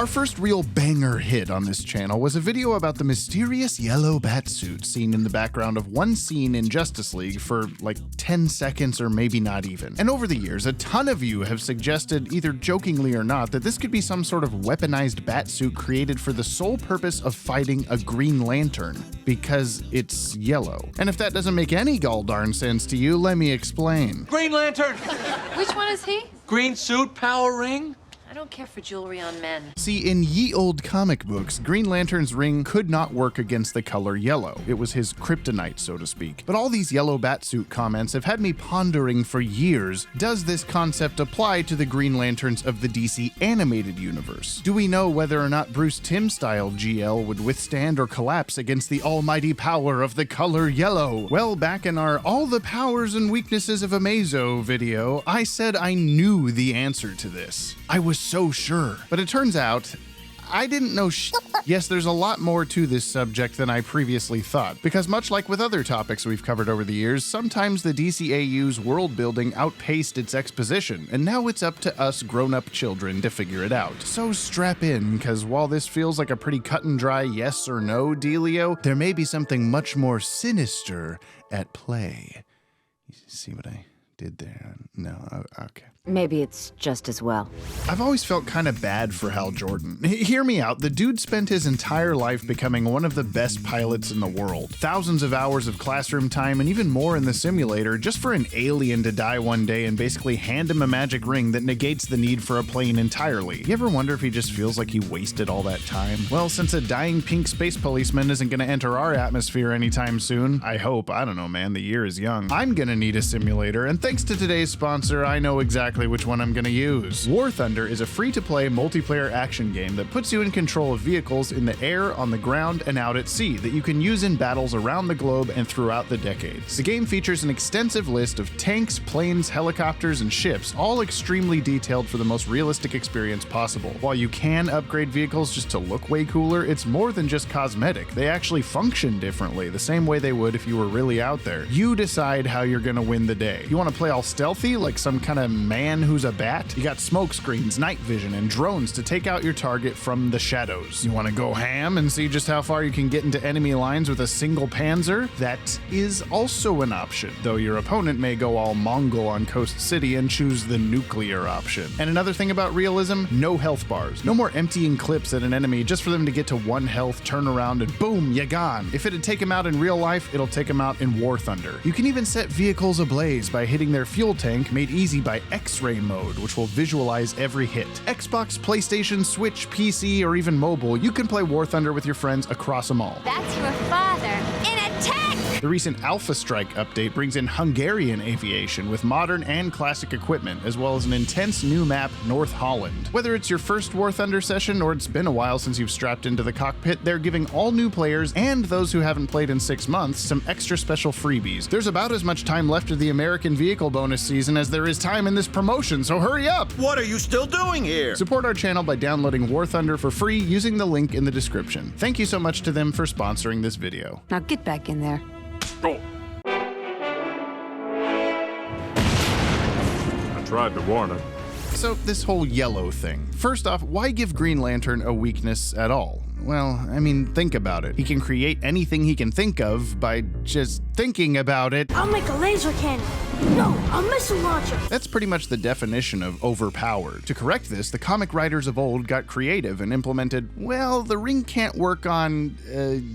Our first real banger hit on this channel was a video about the mysterious yellow batsuit seen in the background of one scene in Justice League for like 10 seconds or maybe not even. And over the years, a ton of you have suggested, either jokingly or not, that this could be some sort of weaponized batsuit created for the sole purpose of fighting a Green Lantern, because it's yellow. And if that doesn't make any gall darn sense to you, let me explain. Green Lantern! Which one is he? Green suit, power ring? I don't care for jewelry on men. See, in ye old comic books, Green Lantern's ring could not work against the color yellow. It was his kryptonite, so to speak. But all these yellow batsuit comments have had me pondering for years, does this concept apply to the Green Lanterns of the DC animated universe? Do we know whether or not Bruce Timm-style GL would withstand or collapse against the almighty power of the color yellow? Well, back in our All the Powers and Weaknesses of Amazo video, I said I knew the answer to this. I was so sure. But it turns out, I didn't know Yes, there's a lot more to this subject than I previously thought, because much like with other topics we've covered over the years, sometimes the DCAU's world building outpaced its exposition, and now it's up to us grown-up children to figure it out. So strap in, because while this feels like a pretty cut and dry yes or no dealio, there may be something much more sinister at play. You see what I did there? No, okay. Maybe it's just as well. I've always felt kind of bad for Hal Jordan. Hear me out, the dude spent his entire life becoming one of the best pilots in the world. Thousands of hours of classroom time and even more in the simulator just for an alien to die one day and basically hand him a magic ring that negates the need for a plane entirely. You ever wonder if he just feels like he wasted all that time? Well, since a dying pink space policeman isn't gonna enter our atmosphere anytime soon, I hope, I don't know man, the year is young, I'm gonna need a simulator, and thanks to today's sponsor, I know exactly which one I'm gonna use. War Thunder is a free-to-play multiplayer action game that puts you in control of vehicles in the air, on the ground, and out at sea that you can use in battles around the globe and throughout the decades. The game features an extensive list of tanks, planes, helicopters, and ships, all extremely detailed for the most realistic experience possible. While you can upgrade vehicles just to look way cooler, it's more than just cosmetic. They actually function differently, the same way they would if you were really out there. You decide how you're gonna win the day. You wanna play all stealthy, like some kind of man who's a bat? You got smoke screens, night vision, and drones to take out your target from the shadows. You want to go ham and see just how far you can get into enemy lines with a single panzer? That is also an option, though your opponent may go all Mongol on Coast City and choose the nuclear option. And another thing about realism, no health bars. No more emptying clips at an enemy just for them to get to 1 health, turn around, and boom, you're gone. If it'd take them out in real life, it'll take them out in War Thunder. You can even set vehicles ablaze by hitting their fuel tank, made easy by X-ray mode, which will visualize every hit. Xbox, PlayStation, Switch, PC, or even mobile, you can play War Thunder with your friends across them all. That's your father in a tank! The recent Alpha Strike update brings in Hungarian aviation with modern and classic equipment, as well as an intense new map, North Holland. Whether it's your first War Thunder session or it's been a while since you've strapped into the cockpit, they're giving all new players and those who haven't played in 6 months some extra special freebies. There's about as much time left of the American Vehicle bonus season as there is time in this promotion, so hurry up! What are you still doing here? Support our channel by downloading War Thunder for free using the link in the description. Thank you so much to them for sponsoring this video. Now get back in there. Oh. I tried to warn her. So this whole yellow thing. First off, why give Green Lantern a weakness at all? Well, I mean, think about it. He can create anything he can think of by just thinking about it. I'll make a laser cannon. No, a missile launcher. That's pretty much the definition of overpowered. To correct this, the comic writers of old got creative and implemented, well, the ring can't work on,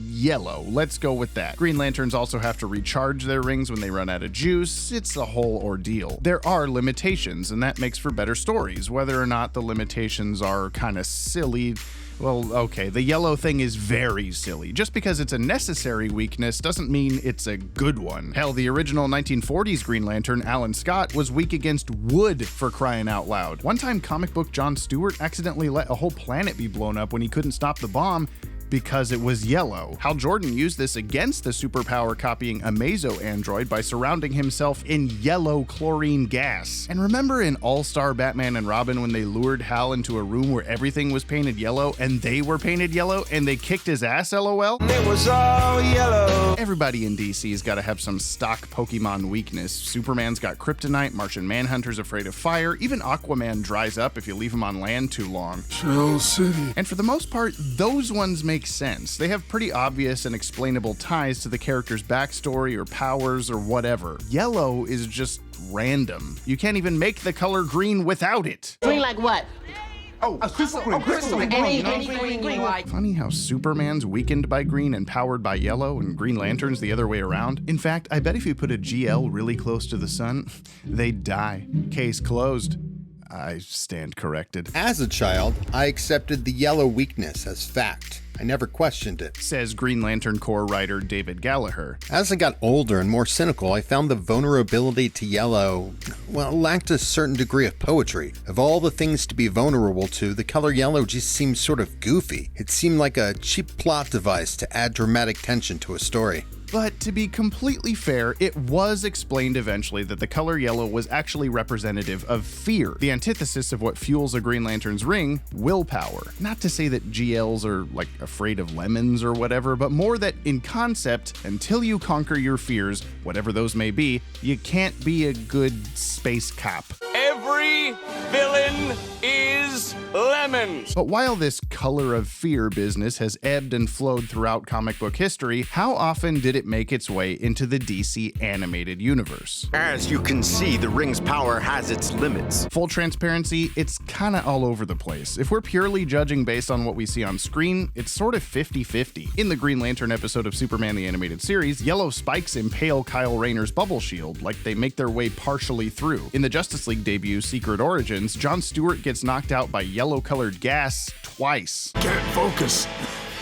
yellow. Let's go with that. Green Lanterns also have to recharge their rings when they run out of juice. It's a whole ordeal. There are limitations, and that makes for better stories. Whether or not the limitations are kind of silly, well, okay, the yellow thing is very silly. Just because it's a necessary weakness doesn't mean it's a good one. Hell, the original 1940s Green Lantern, Alan Scott, was weak against wood, for crying out loud. One time, comic book John Stewart accidentally let a whole planet be blown up when he couldn't stop the bomb, because it was yellow. Hal Jordan used this against the superpower copying Amazo android by surrounding himself in yellow chlorine gas. And remember in All-Star Batman and Robin when they lured Hal into a room where everything was painted yellow and they were painted yellow and they kicked his ass, LOL? It was all yellow. Everybody in DC's gotta have some stock Pokemon weakness. Superman's got Kryptonite, Martian Manhunter's afraid of fire, even Aquaman dries up if you leave him on land too long. Shell City. And for the most part, those ones make sense. They have pretty obvious and explainable ties to the character's backstory or powers or whatever. Yellow is just random. You can't even make the color green without it. Green like what? Crystal green. Any green like. Funny how Superman's weakened by green and powered by yellow, and Green Lantern's the other way around. In fact, I bet if you put a GL really close to the sun, they'd die. Case closed. I stand corrected. As a child, I accepted the yellow weakness as fact. I never questioned it. Says Green Lantern Corps writer David Gallagher. As I got older and more cynical, I found the vulnerability to yellow, well, lacked a certain degree of poetry. Of all the things to be vulnerable to, the color yellow just seemed sort of goofy. It seemed like a cheap plot device to add dramatic tension to a story. But to be completely fair, it was explained eventually that the color yellow was actually representative of fear, the antithesis of what fuels a Green Lantern's ring, willpower. Not to say that GLs are like afraid of lemons or whatever, but more that in concept, until you conquer your fears, whatever those may be, you can't be a good space cop. Every villain is lemons. But while this color of fear business has ebbed and flowed throughout comic book history, how often did it make its way into the DC animated universe? As you can see, the ring's power has its limits. Full transparency, it's kinda all over the place. If we're purely judging based on what we see on screen, it's sort of 50-50. In the Green Lantern episode of Superman the Animated Series, yellow spikes impale Kyle Rayner's bubble shield, like they make their way partially through. In the Justice League debut, Secret Origins, John Stewart gets knocked out by yellow-colored gas twice. Can't focus.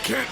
Can't.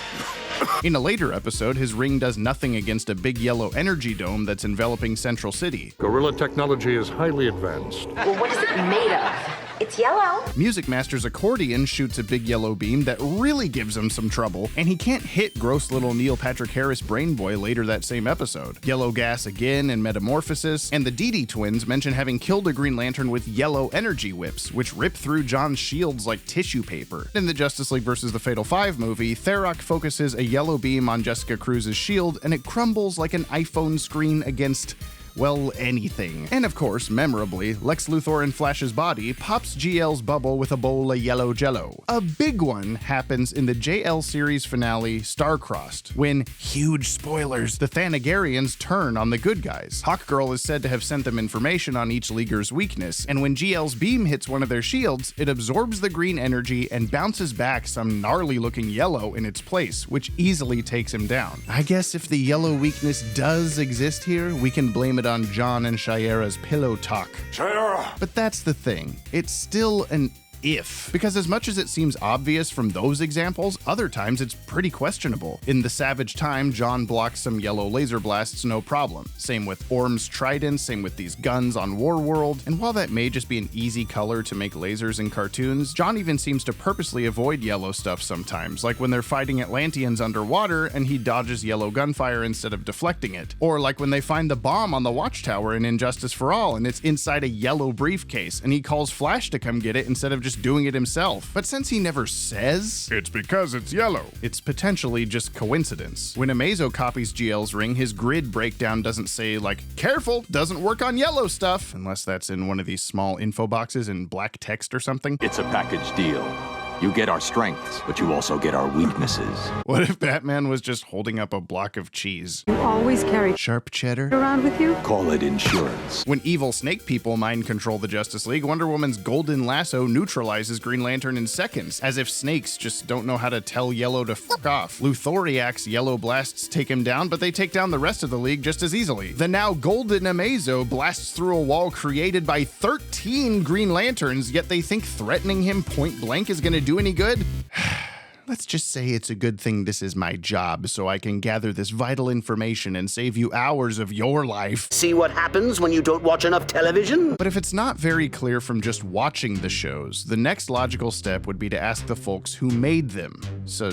In a later episode, his ring does nothing against a big yellow energy dome that's enveloping Central City. Gorilla technology is highly advanced. Well, what is it made of? It's yellow. Music Master's accordion shoots a big yellow beam that really gives him some trouble, and he can't hit gross little Neil Patrick Harris Brain Boy later that same episode. Yellow gas again in Metamorphosis, and the Didi twins mention having killed a Green Lantern with yellow energy whips, which rip through John's shields like tissue paper. In the Justice League vs. the Fatal Five movie, Tharok focuses a yellow beam on Jessica Cruz's shield, and it crumbles like an iPhone screen against, well, anything. And of course, memorably, Lex Luthor in Flash's body pops GL's bubble with a bowl of yellow jello. A big one happens in the JL series finale, Star-Crossed, when, huge spoilers, the Thanagarians turn on the good guys. Hawkgirl is said to have sent them information on each Leaguer's weakness, and when GL's beam hits one of their shields, it absorbs the green energy and bounces back some gnarly-looking yellow in its place, which easily takes him down. I guess if the yellow weakness does exist here, we can blame it on John and Shiera's pillow talk. Shiera! But that's the thing. It's still an if. Because as much as it seems obvious from those examples, other times it's pretty questionable. In The Savage Time, John blocks some yellow laser blasts no problem. Same with Orm's trident, same with these guns on Warworld, and while that may just be an easy color to make lasers in cartoons, John even seems to purposely avoid yellow stuff sometimes, like when they're fighting Atlanteans underwater and he dodges yellow gunfire instead of deflecting it. Or like when they find the bomb on the Watchtower in Injustice for All and it's inside a yellow briefcase and he calls Flash to come get it instead of just doing it himself. But since he never says It's because it's yellow. it's potentially just coincidence. When Amazo copies GL's ring, his grid breakdown doesn't say like, careful, doesn't work on yellow stuff, unless that's in one of these small info boxes in black text or something. It's a package deal. You get our strengths, but you also get our weaknesses. What if Batman was just holding up a block of cheese? You always carry Sharp cheddar? around with you? Call it insurance. When evil snake people mind control the Justice League, Wonder Woman's golden lasso neutralizes Green Lantern in seconds, as if snakes just don't know how to tell Yellow to fuck off. Luthoriac's yellow blasts take him down, but they take down the rest of the League just as easily. The now golden Amazo blasts through a wall created by 13 Green Lanterns, yet they think threatening him point blank is gonna do any good? Let's just say it's a good thing this is my job, so I can gather this vital information and save you hours of your life. See what happens when you don't watch enough television? But if it's not very clear from just watching the shows, the next logical step would be to ask the folks who made them. So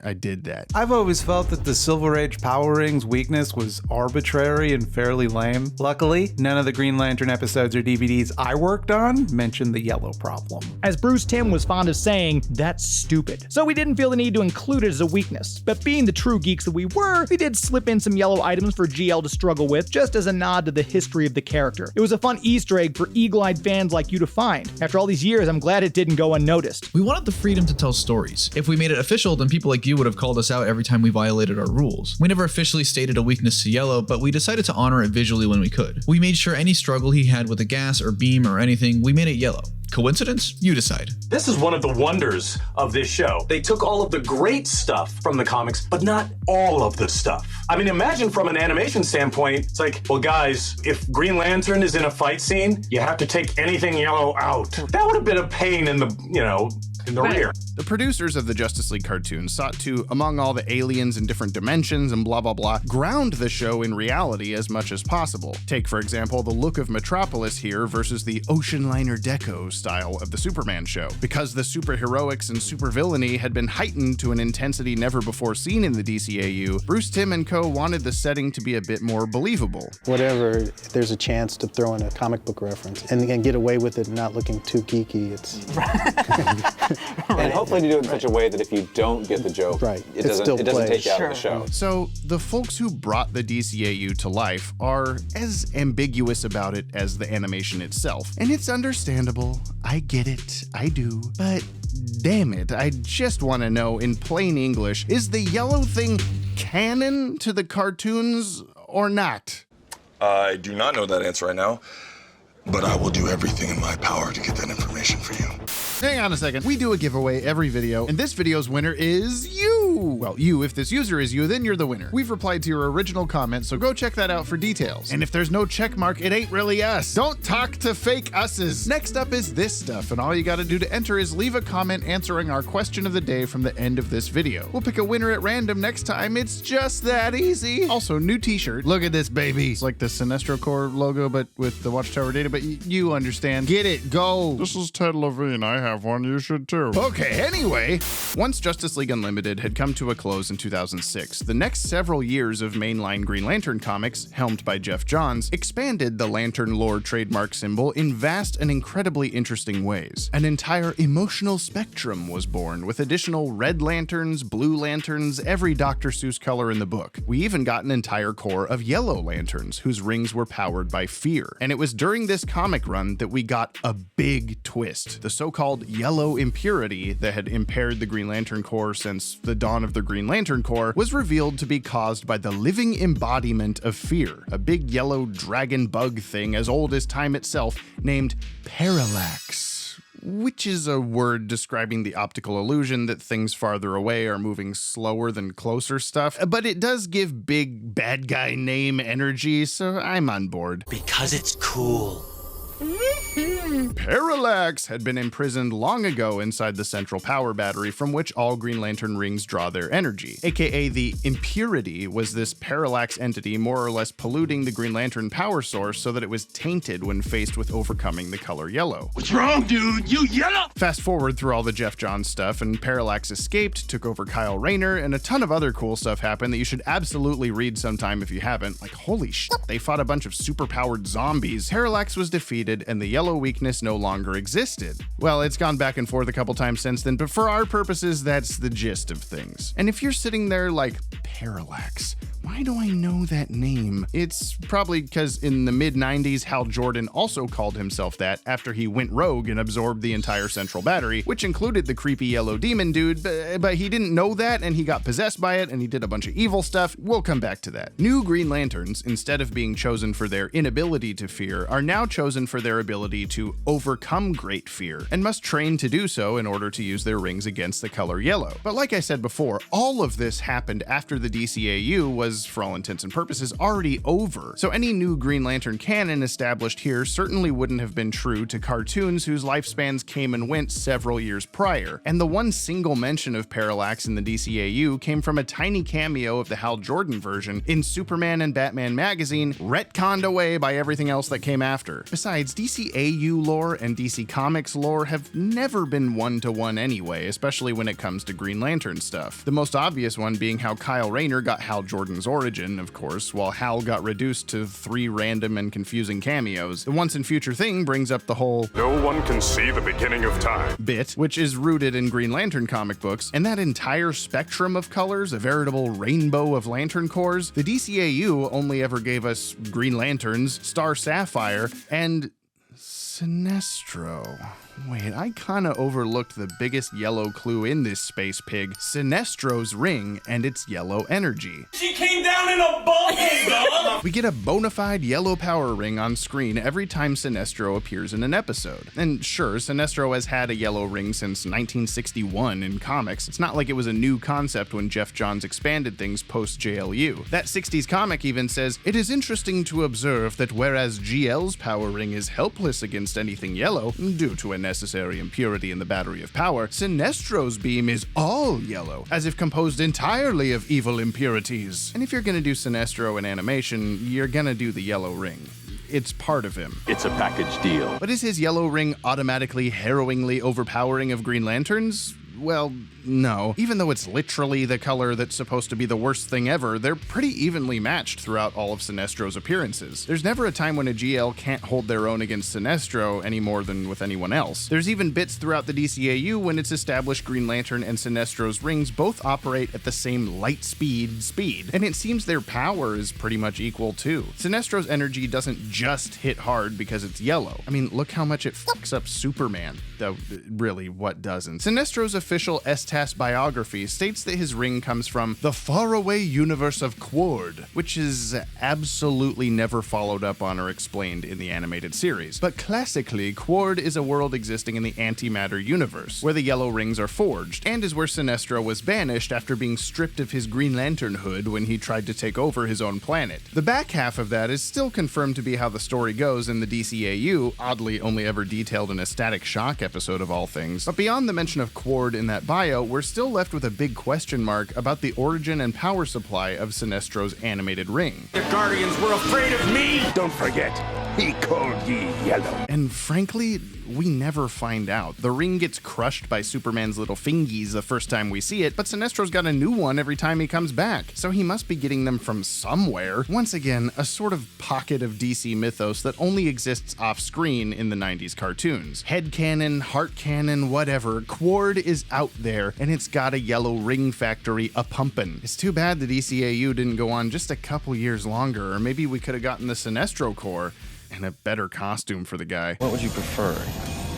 I did that. I've always felt that the Silver Age Power Rings weakness was arbitrary and fairly lame. Luckily, none of the Green Lantern episodes or DVDs I worked on mentioned the yellow problem. As Bruce Timm was fond of saying, that's stupid. So we didn't feel the need to include it as a weakness. But being the true geeks that we were, we did slip in some yellow items for GL to struggle with, just as a nod to the history of the character. It was a fun Easter egg for eagle-eyed fans like you to find. After all these years, I'm glad it didn't go unnoticed. We wanted the freedom to tell stories. If we made it official, then people like you would have called us out every time we violated our rules. We never officially stated a weakness to Yellow, but we decided to honor it visually when we could. We made sure any struggle he had with a gas or beam or anything, we made it yellow. Coincidence? You decide. This is one of the wonders of this show. They took all of the great stuff from the comics, but not all of the stuff. I mean, imagine from an animation standpoint, it's like, well, guys, if Green Lantern is in a fight scene, you have to take anything yellow out. That would have been a pain in the, in the rear. The producers of the Justice League cartoon sought to, among all the aliens in different dimensions and blah blah blah, ground the show in reality as much as possible. Take, for example, the look of Metropolis here versus the ocean liner deco style of the Superman show. Because the superheroics and supervillainy had been heightened to an intensity never before seen in the DCAU, Bruce Timm and co. wanted the setting to be a bit more believable. Whatever, if there's a chance to throw in a comic book reference and get away with it and not looking too geeky, it's... And hopefully to do it in such a way that if you don't get the joke, it doesn't take you out of the show. So the folks who brought the DCAU to life are as ambiguous about it as the animation itself. And it's understandable. I get it. I do. But damn it, I just want to know in plain English, is the yellow thing canon to the cartoons or not? I do not know that answer right now, but I will do everything in my power to get that information for you. Hang on a second. We do a giveaway every video, and this video's winner is you. Well, you, if this user is you, then you're the winner. We've replied to your original comment, so go check that out for details. And if there's no check mark, it ain't really us. Don't talk to fake us's. Next up is this stuff, and all you gotta do to enter is leave a comment answering our question of the day from the end of this video. We'll pick a winner at random next time. It's just that easy. Also, new t-shirt. Look at this, baby. It's like the Sinestro Core logo, but with the Watchtower Database. You understand. Get it. Go. This is Ted Levine. I have one. You should too. Okay, anyway. Once Justice League Unlimited had come to a close in 2006, the next several years of mainline Green Lantern comics, helmed by Geoff Johns, expanded the Lantern lore trademark symbol in vast and incredibly interesting ways. An entire emotional spectrum was born, with additional red lanterns, blue lanterns, every Dr. Seuss color in the book. We even got an entire core of yellow lanterns, whose rings were powered by fear. And it was during this comic run that we got a big twist. The so-called yellow impurity that had impaired the Green Lantern Corps since the dawn of the Green Lantern Corps was revealed to be caused by the living embodiment of fear, a big yellow dragon bug thing as old as time itself named Parallax, which is a word describing the optical illusion that things farther away are moving slower than closer stuff, but it does give big bad guy name energy, so I'm on board. Because it's cool. Parallax had been imprisoned long ago inside the central power battery from which all Green Lantern rings draw their energy. AKA the impurity was this parallax entity more or less polluting the Green Lantern power source so that it was tainted when faced with overcoming the color yellow. What's wrong, dude? You yellow! Fast forward through all the Geoff Johns stuff, and Parallax escaped, took over Kyle Rayner, and a ton of other cool stuff happened that you should absolutely read sometime if you haven't. Like, holy shit, they fought a bunch of superpowered zombies. Parallax was defeated, and the yellow weakness no longer existed. Well, it's gone back and forth a couple times since then, but for our purposes, that's the gist of things. And if you're sitting there like, Parallax, why do I know that name? It's probably because in the mid-90s, Hal Jordan also called himself that after he went rogue and absorbed the entire central battery, which included the creepy yellow demon dude, but he didn't know that and he got possessed by it and he did a bunch of evil stuff. We'll come back to that. New Green Lanterns, instead of being chosen for their inability to fear, are now chosen for their ability to overcome great fear and must train to do so in order to use their rings against the color yellow. But like I said before, all of this happened after the DCAU was was, for all intents and purposes, already over. So any new Green Lantern canon established here certainly wouldn't have been true to cartoons whose lifespans came and went several years prior. And the one single mention of Parallax in the DCAU came from a tiny cameo of the Hal Jordan version in Superman and Batman magazine, retconned away by everything else that came after. Besides, DCAU lore and DC Comics lore have never been one-to-one anyway, especially when it comes to Green Lantern stuff. The most obvious one being how Kyle Rayner got Hal Jordan's origin, of course, while Hal got reduced to 3 random and confusing cameos. The Once and Future thing brings up the whole "no one can see the beginning of time" bit, which is rooted in Green Lantern comic books, and that entire spectrum of colors, a veritable rainbow of lantern cores. The DCAU only ever gave us Green Lanterns, Star Sapphire, and Sinestro. Wait, I kinda overlooked the biggest yellow clue in this space pig, Sinestro's ring and its yellow energy. She came down in a bubble, dog! We get a bona fide yellow power ring on screen every time Sinestro appears in an episode. And sure, Sinestro has had a yellow ring since 1961 in comics. It's not like it was a new concept when Geoff Johns expanded things post-JLU. That 60s comic even says, "It is interesting to observe that whereas GL's power ring is helpless against anything yellow, due to a necessary impurity in the battery of power, Sinestro's beam is all yellow, as if composed entirely of evil impurities." And if you're gonna do Sinestro in animation, you're gonna do the yellow ring. It's part of him. It's a package deal. But is his yellow ring automatically harrowingly overpowering of Green Lanterns? Well, no. Even though it's literally the color that's supposed to be the worst thing ever, they're pretty evenly matched throughout all of Sinestro's appearances. There's never a time when a GL can't hold their own against Sinestro any more than with anyone else. There's even bits throughout the DCAU when it's established Green Lantern and Sinestro's rings both operate at the same light speed, and it seems their power is pretty much equal too. Sinestro's energy doesn't just hit hard because it's yellow. I mean, look how much it fucks up Superman. Though, really, what doesn't? Sinestro's official S-TAS biography states that his ring comes from the faraway universe of Quord, which is absolutely never followed up on or explained in the animated series. But classically, Quord is a world existing in the antimatter universe, where the yellow rings are forged, and is where Sinestro was banished after being stripped of his Green Lantern hood when he tried to take over his own planet. The back half of that is still confirmed to be how the story goes in the DCAU, oddly only ever detailed in a Static Shock episode of all things. But beyond the mention of Quord in that bio, we're still left with a big question mark about the origin and power supply of Sinestro's animated ring. The Guardians were afraid of me! Don't forget, he called ye yellow. And frankly, we never find out. The ring gets crushed by Superman's little fingies the first time we see it, but Sinestro's got a new one every time he comes back, so he must be getting them from somewhere. Once again, a sort of pocket of DC mythos that only exists off-screen in the 90s cartoons. Headcanon, heart canon, whatever, Quord is out there, and it's got a yellow ring factory a-pumpin'. It's too bad the DCAU didn't go on just a couple years longer, or maybe we could have gotten the Sinestro core and a better costume for the guy. What would you prefer?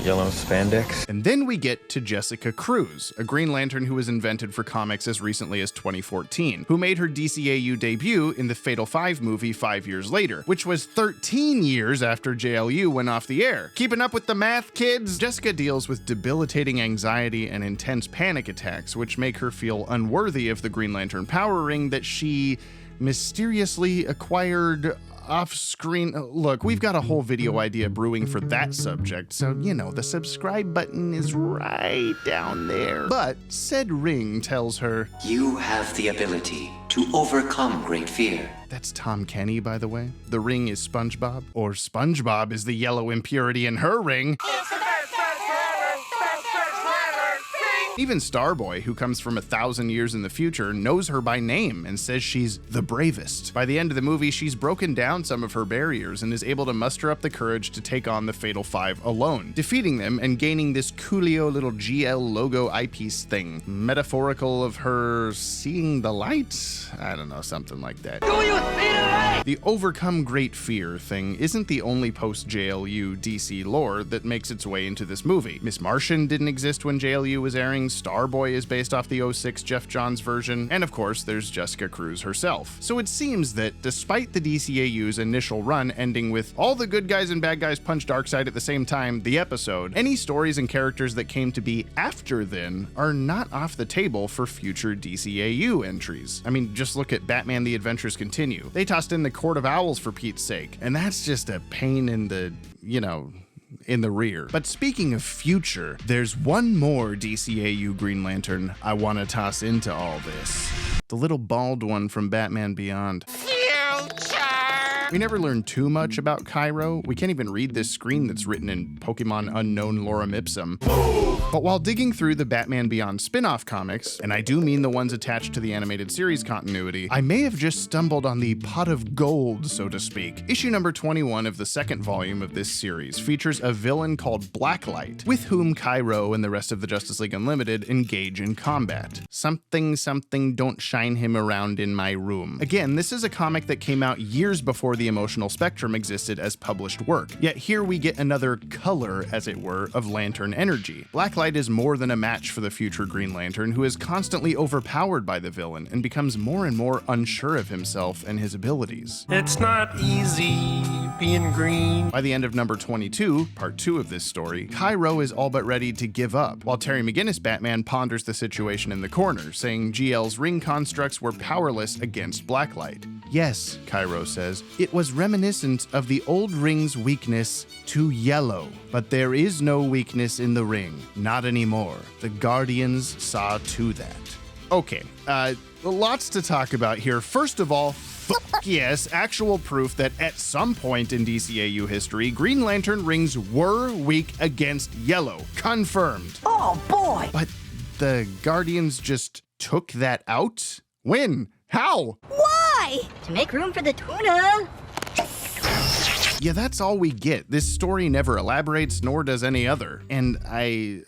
Yellow spandex? And then we get to Jessica Cruz, a Green Lantern who was invented for comics as recently as 2014, who made her DCAU debut in the Fatal 5 movie 5 years later, which was 13 years after JLU went off the air. Keeping up with the math, kids? Jessica deals with debilitating anxiety and intense panic attacks, which make her feel unworthy of the Green Lantern power ring that she mysteriously acquired off-screen. Look, we've got a whole video idea brewing for that subject, so, you know, the subscribe button is right down there. But said ring tells her, "You have the ability to overcome great fear." That's Tom Kenny, by the way. The ring is SpongeBob, or SpongeBob is the yellow impurity in her ring. Even Starboy, who comes from 1,000 years in the future, knows her by name and says she's the bravest. By the end of the movie, she's broken down some of her barriers and is able to muster up the courage to take on the Fatal 5 alone, defeating them and gaining this coolio little GL logo eyepiece thing. Metaphorical of her seeing the light? I don't know, something like that. Do you see the light? The overcome great fear thing isn't the only post-JLU DC lore that makes its way into this movie. Miss Martian didn't exist when JLU was airing everything. Starboy is based off the 06 Geoff Johns version, and of course there's Jessica Cruz herself. So it seems that despite the DCAU's initial run ending with all the good guys and bad guys punch Darkseid at the same time, the episode, any stories and characters that came to be after then are not off the table for future DCAU entries. I mean, just look at Batman The Adventures Continue. They tossed in the Court of Owls for Pete's sake, and that's just a pain in the, in the rear. But speaking of future, there's one more DCAU Green Lantern I want to toss into all this. The little bald one from Batman Beyond. We never learned too much about Cairo. We can't even read this screen that's written in Pokemon Unknown Lorem Ipsum. But while digging through the Batman Beyond spin-off comics, and I do mean the ones attached to the animated series continuity, I may have just stumbled on the pot of gold, so to speak. Issue number 21 of the second volume of this series features a villain called Blacklight, with whom Cairo and the rest of the Justice League Unlimited engage in combat. Something, don't shine him around in my room. Again, this is a comic that came out years before the Emotional Spectrum existed as published work. Yet here we get another color, as it were, of Lantern energy. Blacklight is more than a match for the future Green Lantern, who is constantly overpowered by the villain and becomes more and more unsure of himself and his abilities. It's not easy being green. By the end of number 22, part 2 of this story, Cairo is all but ready to give up, while Terry McGinnis Batman ponders the situation in the corner, saying GL's ring constructs were powerless against Blacklight. Yes, Cairo says, it was reminiscent of the old ring's weakness to yellow. But there is no weakness in the ring. Not anymore. The Guardians saw to that. Okay, lots to talk about here. First of all, yes, actual proof that at some point in DCAU history, Green Lantern rings were weak against yellow. Confirmed. Oh, boy! But the Guardians just took that out? When? How? Why? To make room for the tuna. Yeah, that's all we get. This story never elaborates, nor does any other. And I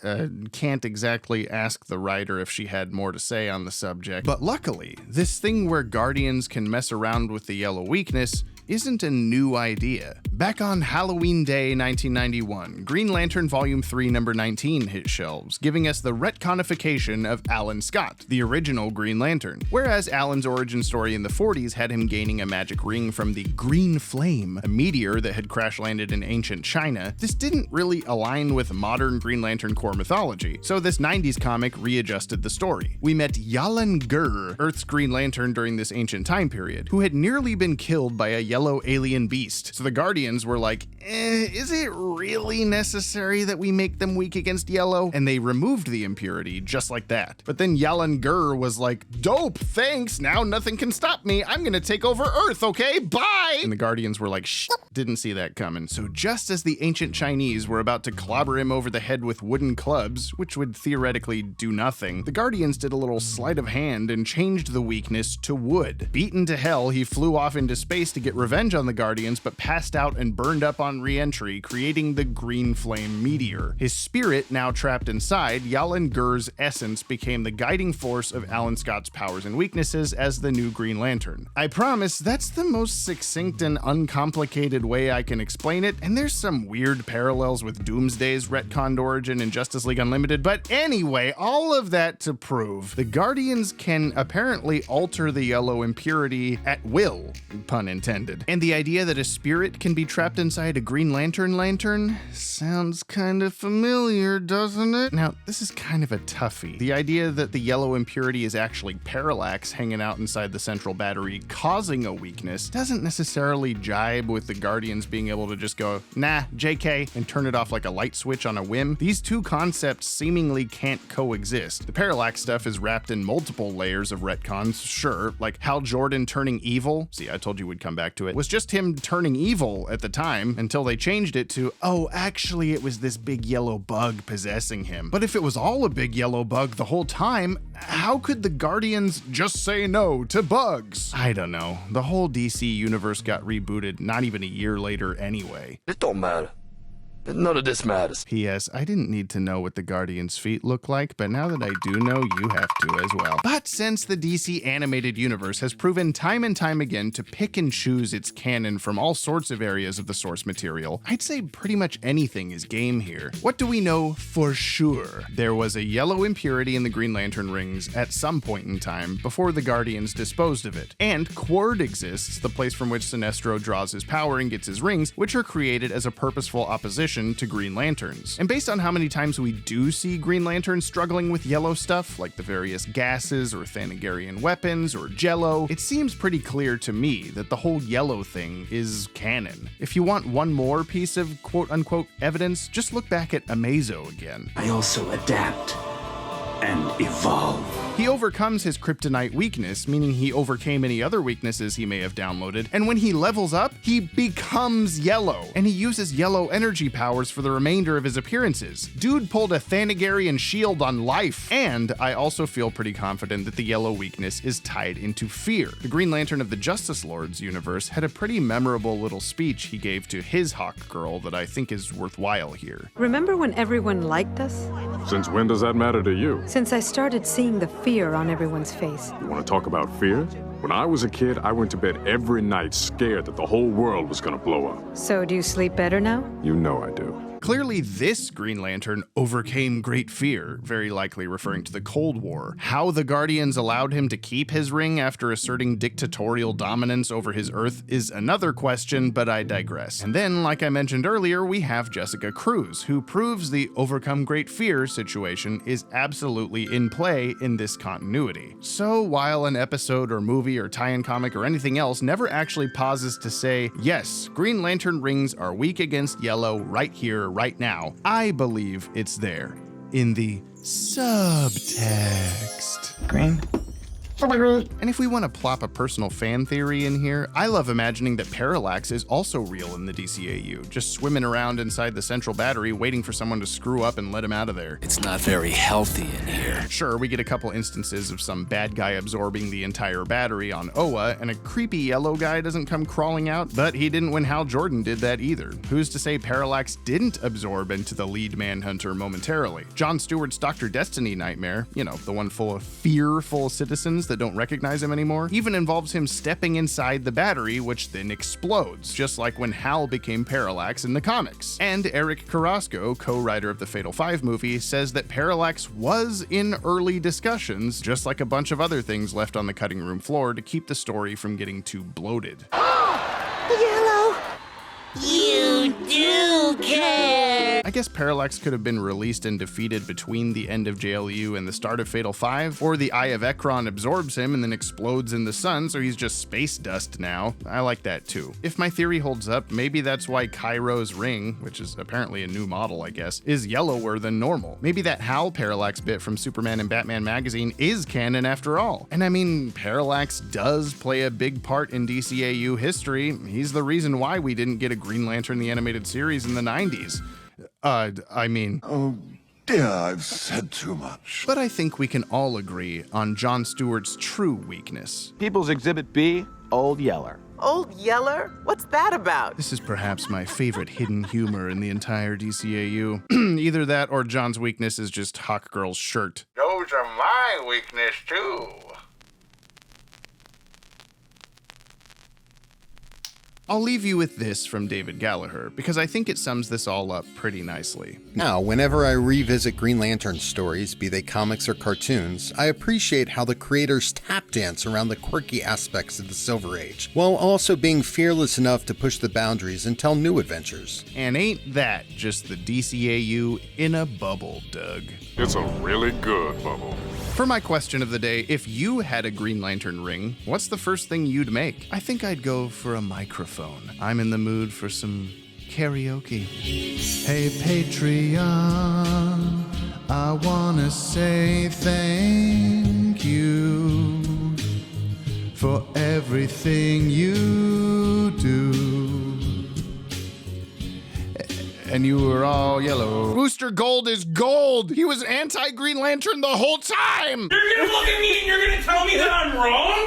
can't exactly ask the writer if she had more to say on the subject. But luckily, this thing where Guardians can mess around with the yellow weakness isn't a new idea. Back on Halloween Day 1991, Green Lantern Volume 3 number 19 hit shelves, giving us the retconification of Alan Scott, the original Green Lantern. Whereas Alan's origin story in the 40s had him gaining a magic ring from the Green Flame, a meteor that had crash-landed in ancient China, this didn't really align with modern Green Lantern core mythology, so this 90s comic readjusted the story. We met Yalan Gur, Earth's Green Lantern during this ancient time period, who had nearly been killed by a yellow alien beast, so the Guardians were like, is it really necessary that we make them weak against yellow? And they removed the impurity just like that. But then Yalan Gur was like, dope, thanks, now nothing can stop me, I'm gonna take over Earth, okay, bye! And the Guardians were like, shh, didn't see that coming. So just as the ancient Chinese were about to clobber him over the head with wooden clubs, which would theoretically do nothing, the Guardians did a little sleight of hand and changed the weakness to wood. Beaten to hell, he flew off into space to get revenge on the Guardians, but passed out and burned up on re-entry, creating the Green Flame meteor. His spirit, now trapped inside, Yalan Gur's essence became the guiding force of Alan Scott's powers and weaknesses as the new Green Lantern. I promise that's the most succinct and uncomplicated way I can explain it, and there's some weird parallels with Doomsday's retconned origin in Justice League Unlimited, but anyway, all of that to prove, the Guardians can apparently alter the yellow impurity at will, pun intended. And the idea that a spirit can be trapped inside a Green Lantern sounds kind of familiar, doesn't it? Now, this is kind of a toughie. The idea that the yellow impurity is actually parallax hanging out inside the central battery causing a weakness doesn't necessarily jibe with the Guardians being able to just go, nah, JK, and turn it off like a light switch on a whim. These two concepts seemingly can't coexist. The parallax stuff is wrapped in multiple layers of retcons, sure, like Hal Jordan turning evil, see, I told you we'd come back to it, was just him turning evil at the time until they changed it to, oh, actually it was this big yellow bug possessing him. But if it was all a big yellow bug the whole time, how could the Guardians just say no to bugs? I don't know. The whole DC universe got rebooted not even a year later anyway. It don't matter. None of this matters. P.S. I didn't need to know what the Guardian's feet look like, but now that I do know, you have to as well. But since the DC animated universe has proven time and time again to pick and choose its canon from all sorts of areas of the source material, I'd say pretty much anything is game here. What do we know for sure? There was a yellow impurity in the Green Lantern rings at some point in time before the Guardians disposed of it. And Quord exists, the place from which Sinestro draws his power and gets his rings, which are created as a purposeful opposition to Green Lanterns. And based on how many times we do see Green Lanterns struggling with yellow stuff, like the various gases or Thanagarian weapons or Jello, it seems pretty clear to me that the whole yellow thing is canon. If you want one more piece of quote-unquote evidence, just look back at Amazo again. I also adapt and evolve. He overcomes his kryptonite weakness, meaning he overcame any other weaknesses he may have downloaded, and when he levels up, he becomes yellow, and he uses yellow energy powers for the remainder of his appearances. Dude pulled a Thanagarian shield on life, and I also feel pretty confident that the yellow weakness is tied into fear. The Green Lantern of the Justice Lords universe had a pretty memorable little speech he gave to his Hawk Girl that I think is worthwhile here. Remember when everyone liked us? Since when does that matter to you? Since I started seeing the fear on everyone's face. You want to talk about fear? When I was a kid, I went to bed every night scared that the whole world was going to blow up. So do you sleep better now? You know I do. Clearly, this Green Lantern overcame great fear, very likely referring to the Cold War. How the Guardians allowed him to keep his ring after asserting dictatorial dominance over his Earth is another question, but I digress. And then, like I mentioned earlier, we have Jessica Cruz, who proves the overcome great fear situation is absolutely in play in this continuity. So while an episode or movie or tie-in comic or anything else never actually pauses to say, yes, Green Lantern rings are weak against yellow right here, right now, I believe it's there in the subtext. Green. And if we want to plop a personal fan theory in here, I love imagining that Parallax is also real in the DCAU, just swimming around inside the central battery waiting for someone to screw up and let him out of there. It's not very healthy in here. Sure, we get a couple instances of some bad guy absorbing the entire battery on Oa, and a creepy yellow guy doesn't come crawling out, but he didn't when Hal Jordan did that either. Who's to say Parallax didn't absorb into the lead Manhunter momentarily? Jon Stewart's Dr. Destiny nightmare, you know, the one full of fearful citizens that don't recognize him anymore, even involves him stepping inside the battery, which then explodes, just like when Hal became Parallax in the comics. And Eric Carrasco, co-writer of the Fatal 5 movie, says that Parallax was in early discussions, just like a bunch of other things left on the cutting room floor to keep the story from getting too bloated. Yellow! You do care! I guess Parallax could have been released and defeated between the end of JLU and the start of Fatal 5, or the Eye of Ekron absorbs him and then explodes in the sun, so he's just space dust now. I like that too. If my theory holds up, maybe that's why Cairo's ring, which is apparently a new model I guess, is yellower than normal. Maybe that Hal Parallax bit from Superman and Batman magazine is canon after all. And I mean, Parallax does play a big part in DCAU history. He's the reason why we didn't get a Green Lantern the Animated Series in the 90s. Oh dear, I've said too much. But I think we can all agree on Jon Stewart's true weakness. People's Exhibit B, Old Yeller. Old Yeller? What's that about? This is perhaps my favorite hidden humor in the entire DCAU. Either that or Jon's weakness is just Hawk Girl's shirt. Those are my weakness too. I'll leave you with this from David Gallagher, because I think it sums this all up pretty nicely. Now, whenever I revisit Green Lantern stories, be they comics or cartoons, I appreciate how the creators tap dance around the quirky aspects of the Silver Age, while also being fearless enough to push the boundaries and tell new adventures. And ain't that just the DCAU in a bubble, Doug? It's a really good bubble. For my question of the day, if you had a Green Lantern ring, what's the first thing you'd make? I think I'd go for a microphone. I'm in the mood for some karaoke. Hey Patreon, I wanna say thank you for everything you do. And you were all yellow. Booster Gold is gold! He was anti-Green Lantern the whole time! You're gonna look at me and you're gonna tell me that I'm wrong?